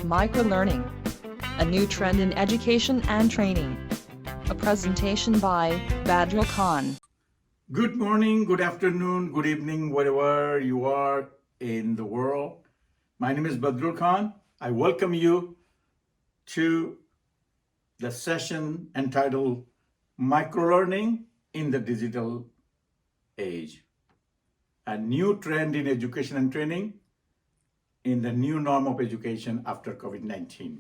Microlearning, a new trend in education and training. A presentation by Badrul Khan. Good morning, good afternoon, good evening, wherever you are in the world. My name is Badrul Khan. I welcome you to the session entitled Microlearning in the Digital Age. A new trend in education and training in the new norm of education after COVID-19.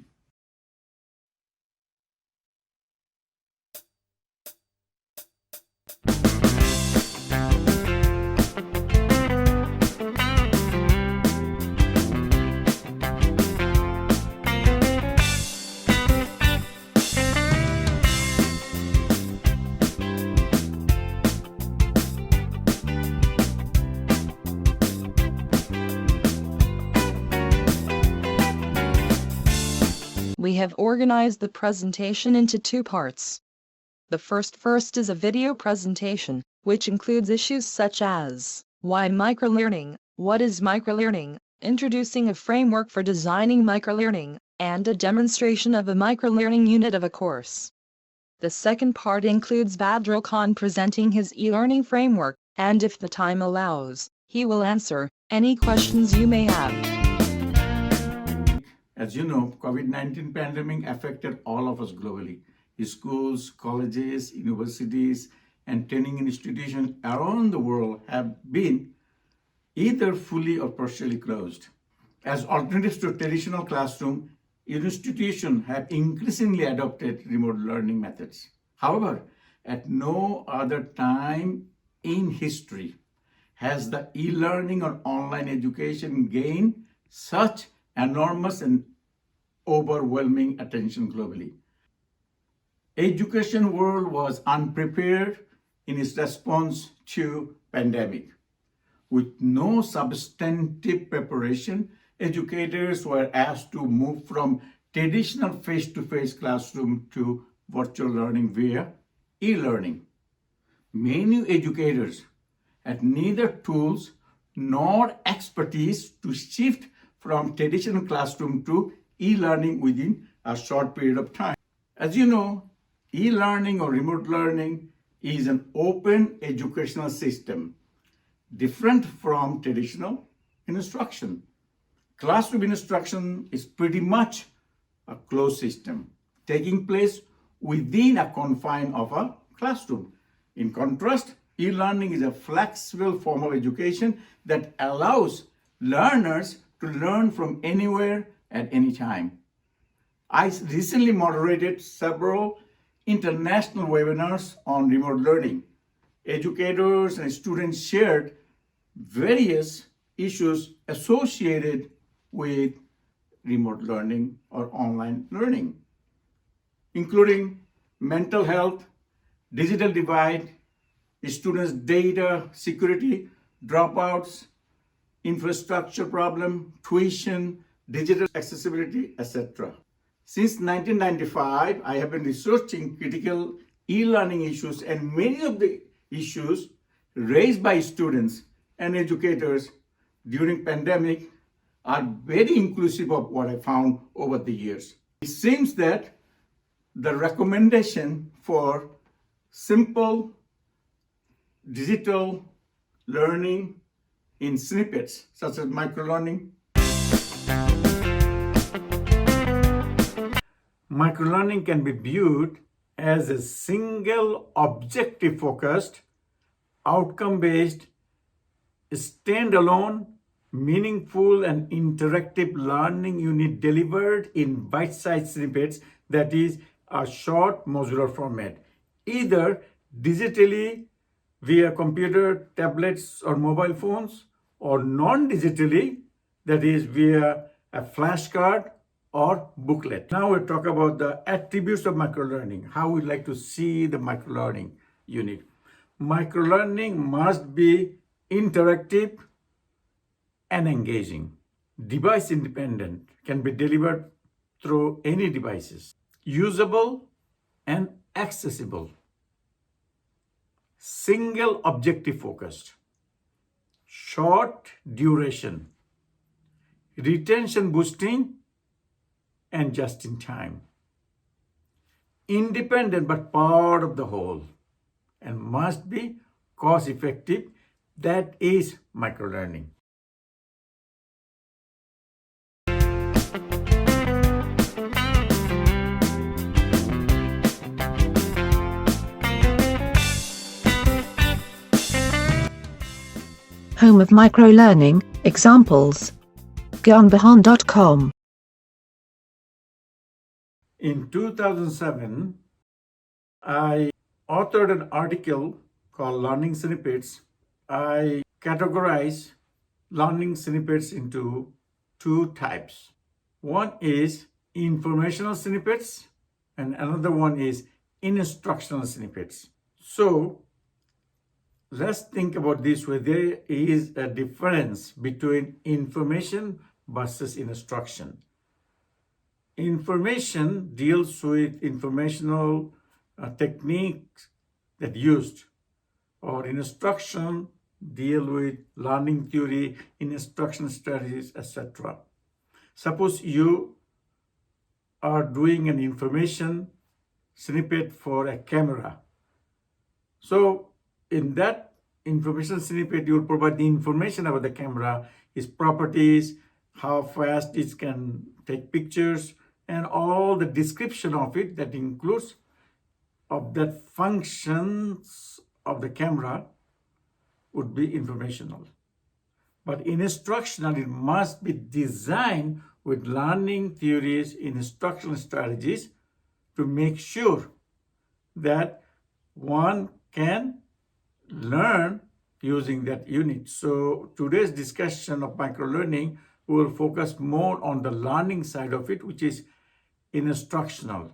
We have organized the presentation into two parts. The first is a video presentation, which includes issues such as why microlearning, what is microlearning, introducing a framework for designing microlearning, and a demonstration of a microlearning unit of a course. The second part includes Badrul Khan presenting his e-learning framework, and if the time allows, he will answer any questions you may have. As you know, COVID-19 pandemic affected all of us globally. Schools, colleges, universities, and training institutions around the world have been either fully or partially closed. As alternatives to traditional classroom, institutions have increasingly adopted remote learning methods. However, at no other time in history has the e-learning or online education gained such enormous and overwhelming attention globally. Education world was unprepared in its response to pandemic. With no substantive preparation, educators were asked to move from traditional face-to-face classroom to virtual learning via e-learning. Many educators had neither tools nor expertise to shift from traditional classroom to e-learning within a short period of time. As you know, e-learning or remote learning is an open educational system, different from traditional instruction. Classroom instruction is pretty much a closed system, taking place within a confine of a classroom. In contrast, e-learning is a flexible form of education that allows learners to learn from anywhere at any time. I recently moderated several international webinars on remote learning. Educators and students shared various issues associated with remote learning or online learning, including mental health, digital divide, students' data security, dropouts, infrastructure problem, tuition, digital accessibility, etc. Since 1995, I have been researching critical e-learning issues, and many of the issues raised by students and educators during pandemic are very inclusive of what I found over the years. It seems that the recommendation for simple digital learning in snippets, such as microlearning. Microlearning can be viewed as a single objective-focused, outcome-based, standalone, meaningful and interactive learning unit delivered in bite-sized snippets, that is a short modular format, either digitally via computer, tablets, or mobile phones, or non-digitally, that is via a flashcard or booklet. Now we'll talk about the attributes of microlearning, how we like to see the microlearning unit. Microlearning must be interactive and engaging. Device independent, can be delivered through any devices. Usable and accessible. Single objective focused. Short duration. Retention boosting and just in time. Independent but part of the whole, and must be cost effective. That is microlearning. Home of microlearning, examples. Gyanvahan.com. In 2007, I authored an article called Learning Snippets. I categorize learning snippets into two types. One is informational snippets, and another one is instructional snippets. So let's think about this way. There is a difference between information versus instruction. Information deals with informational techniques that used, or instruction deal with learning theory, instruction strategies, etc. Suppose you are doing an information snippet for a camera. So in that information snippet, you will provide the information about the camera, its properties, how fast it can take pictures, and all the description of it that includes of that functions of the camera would be informational. But instructional, it must be designed with learning theories, instructional strategies to make sure that one can learn using that unit. So today's discussion of microlearning will focus more on the learning side of it, which is instructional.